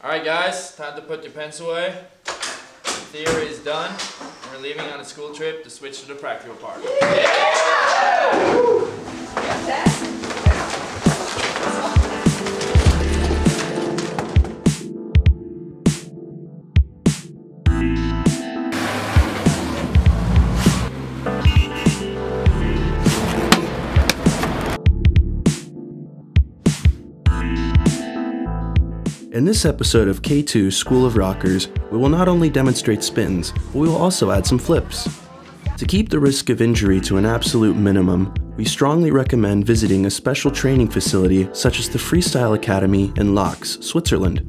Alright guys, time to put your pens away. Theory is done, and we're leaving on a school trip to switch to the practical part. In this episode of K2 School of Rockers, we will not only demonstrate spins, but we will also add some flips. To keep the risk of injury to an absolute minimum, we strongly recommend visiting a special training facility such as the Freestyle Academy in Laax, Switzerland.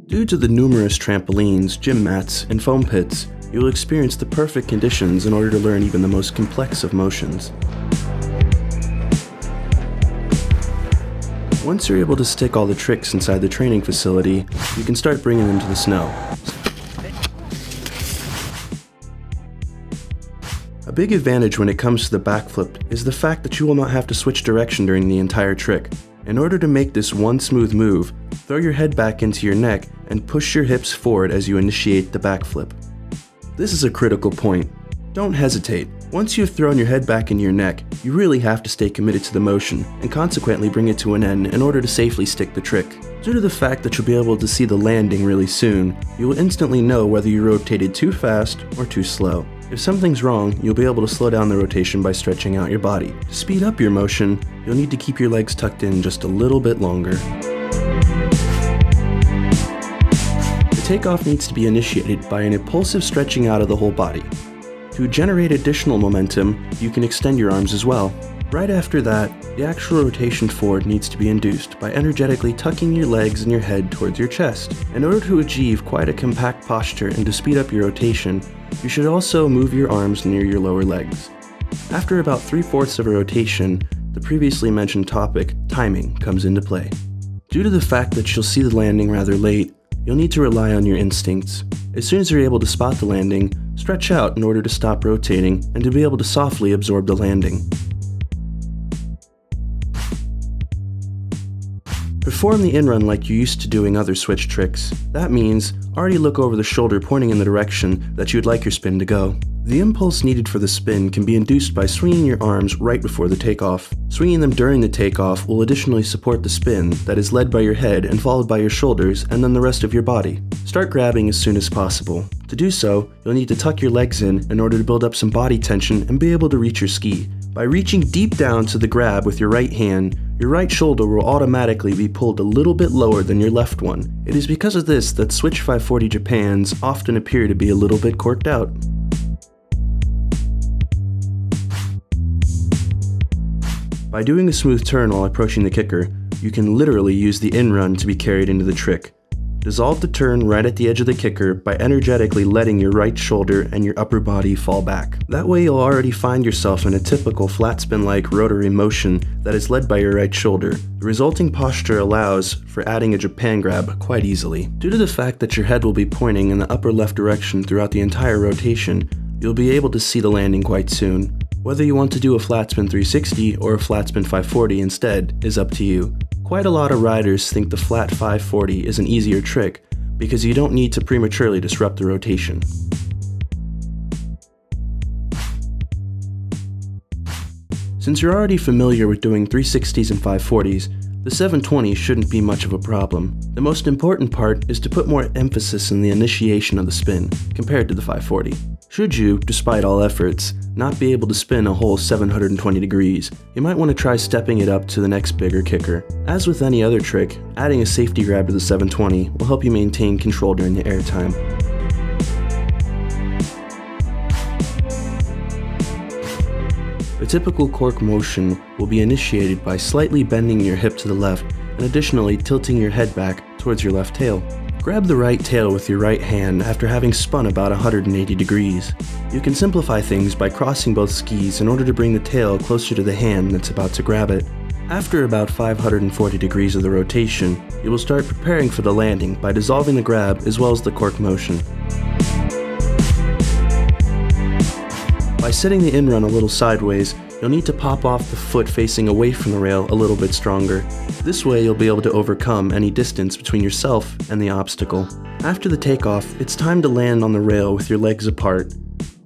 Due to the numerous trampolines, gym mats, and foam pits, you will experience the perfect conditions in order to learn even the most complex of motions. Once you're able to stick all the tricks inside the training facility, you can start bringing them to the snow. A big advantage when it comes to the backflip is the fact that you will not have to switch direction during the entire trick. In order to make this one smooth move, throw your head back into your neck and push your hips forward as you initiate the backflip. This is a critical point. Don't hesitate. Once you've thrown your head back into your neck, you really have to stay committed to the motion, and consequently bring it to an end in order to safely stick the trick. Due to the fact that you'll be able to see the landing really soon, you will instantly know whether you rotated too fast or too slow. If something's wrong, you'll be able to slow down the rotation by stretching out your body. To speed up your motion, you'll need to keep your legs tucked in just a little bit longer. The takeoff needs to be initiated by an impulsive stretching out of the whole body. To generate additional momentum, you can extend your arms as well. Right after that, the actual rotation forward needs to be induced by energetically tucking your legs and your head towards your chest. In order to achieve quite a compact posture and to speed up your rotation, you should also move your arms near your lower legs. After about 3/4 of a rotation, the previously mentioned topic, timing, comes into play. Due to the fact that you'll see the landing rather late, you'll need to rely on your instincts. As soon as you're able to spot the landing, stretch out in order to stop rotating and to be able to softly absorb the landing. Perform the in-run like you used to doing other switch tricks. That means, already look over the shoulder pointing in the direction that you would like your spin to go. The impulse needed for the spin can be induced by swinging your arms right before the takeoff. Swinging them during the takeoff will additionally support the spin that is led by your head and followed by your shoulders and then the rest of your body. Start grabbing as soon as possible. To do so, you'll need to tuck your legs in order to build up some body tension and be able to reach your ski. By reaching deep down to the grab with your right hand, your right shoulder will automatically be pulled a little bit lower than your left one. It is because of this that Switch 540 Japans often appear to be a little bit corked out. By doing a smooth turn while approaching the kicker, you can literally use the in-run to be carried into the trick. Dissolve the turn right at the edge of the kicker by energetically letting your right shoulder and your upper body fall back. That way you'll already find yourself in a typical flat spin-like rotary motion that is led by your right shoulder. The resulting posture allows for adding a Japan grab quite easily. Due to the fact that your head will be pointing in the upper left direction throughout the entire rotation, you'll be able to see the landing quite soon. Whether you want to do a flat spin 360 or a flat spin 540 instead is up to you. Quite a lot of riders think the flat 540 is an easier trick because you don't need to prematurely disrupt the rotation. Since you're already familiar with doing 360s and 540s, the 720 shouldn't be much of a problem. The most important part is to put more emphasis in the initiation of the spin compared to the 540. Should you, despite all efforts, not be able to spin a whole 720 degrees, you might want to try stepping it up to the next bigger kicker. As with any other trick, adding a safety grab to the 720 will help you maintain control during the air time. The typical cork motion will be initiated by slightly bending your hip to the left and additionally tilting your head back towards your left tail. Grab the right tail with your right hand after having spun about 180 degrees. You can simplify things by crossing both skis in order to bring the tail closer to the hand that's about to grab it. After about 540 degrees of the rotation, you will start preparing for the landing by dissolving the grab as well as the cork motion. By setting the in-run a little sideways, you'll need to pop off the foot facing away from the rail a little bit stronger. This way you'll be able to overcome any distance between yourself and the obstacle. After the takeoff, it's time to land on the rail with your legs apart.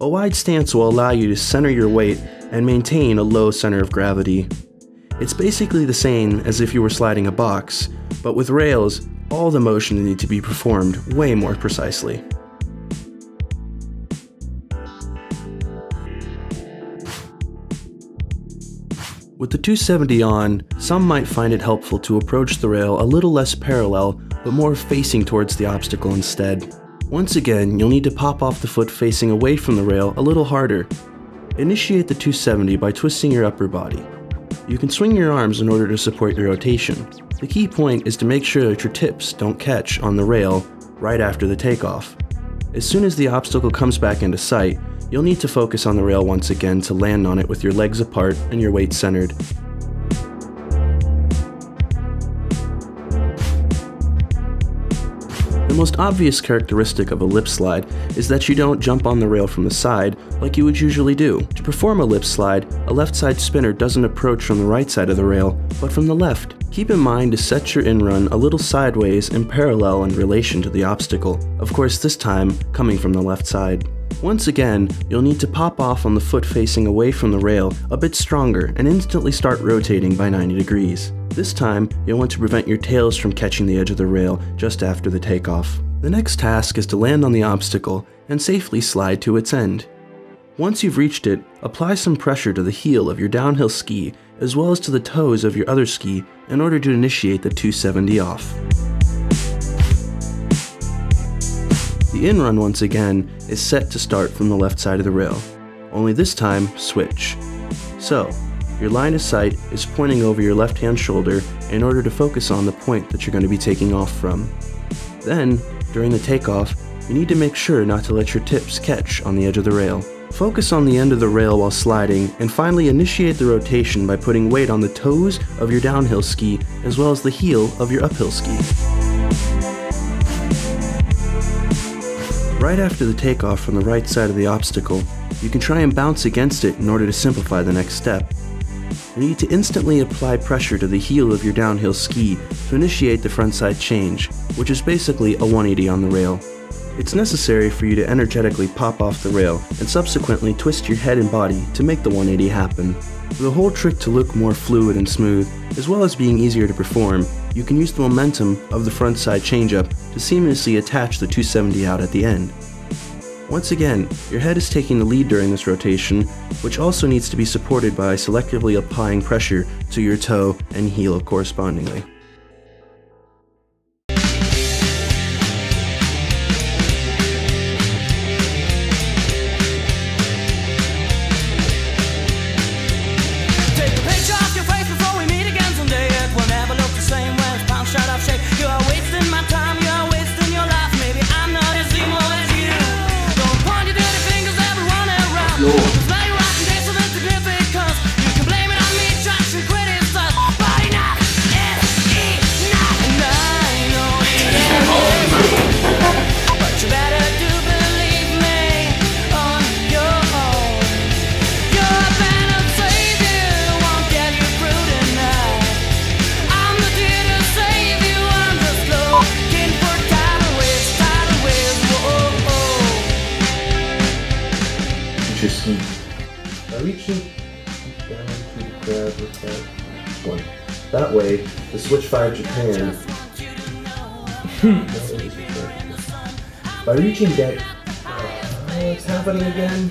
A wide stance will allow you to center your weight and maintain a low center of gravity. It's basically the same as if you were sliding a box, but with rails, all the motions need to be performed way more precisely. With the 270 on, some might find it helpful to approach the rail a little less parallel, but more facing towards the obstacle instead. Once again, you'll need to pop off the foot facing away from the rail a little harder. Initiate the 270 by twisting your upper body. You can swing your arms in order to support your rotation. The key point is to make sure that your tips don't catch on the rail right after the takeoff. As soon as the obstacle comes back into sight, you'll need to focus on the rail once again to land on it with your legs apart and your weight centered. The most obvious characteristic of a lipslide is that you don't jump on the rail from the side like you would usually do. To perform a lipslide, a left side spinner doesn't approach from the right side of the rail, but from the left. Keep in mind to set your in-run a little sideways and parallel in relation to the obstacle, of course this time coming from the left side. Once again, you'll need to pop off on the foot facing away from the rail a bit stronger and instantly start rotating by 90 degrees. This time, you'll want to prevent your tails from catching the edge of the rail just after the takeoff. The next task is to land on the obstacle and safely slide to its end. Once you've reached it, apply some pressure to the heel of your downhill ski as well as to the toes of your other ski in order to initiate the 270 off. The in-run once again is set to start from the left side of the rail, only this time switch. So, your line of sight is pointing over your left hand shoulder in order to focus on the point that you're going to be taking off from. Then, during the takeoff, you need to make sure not to let your tips catch on the edge of the rail. Focus on the end of the rail while sliding, and finally initiate the rotation by putting weight on the toes of your downhill ski as well as the heel of your uphill ski. Right after the takeoff from the right side of the obstacle, you can try and bounce against it in order to simplify the next step. You need to instantly apply pressure to the heel of your downhill ski to initiate the frontside change, which is basically a 180 on the rail. It's necessary for you to energetically pop off the rail and subsequently twist your head and body to make the 180 happen. For the whole trick to look more fluid and smooth, as well as being easier to perform, you can use the momentum of the frontside change-up to seamlessly attach the 270 out at the end. Once again, your head is taking the lead during this rotation, which also needs to be supported by selectively applying pressure to your toe and heel correspondingly. By reaching down to grab with that one. That way, the switch 5 Japan. By reaching down, it's happening again.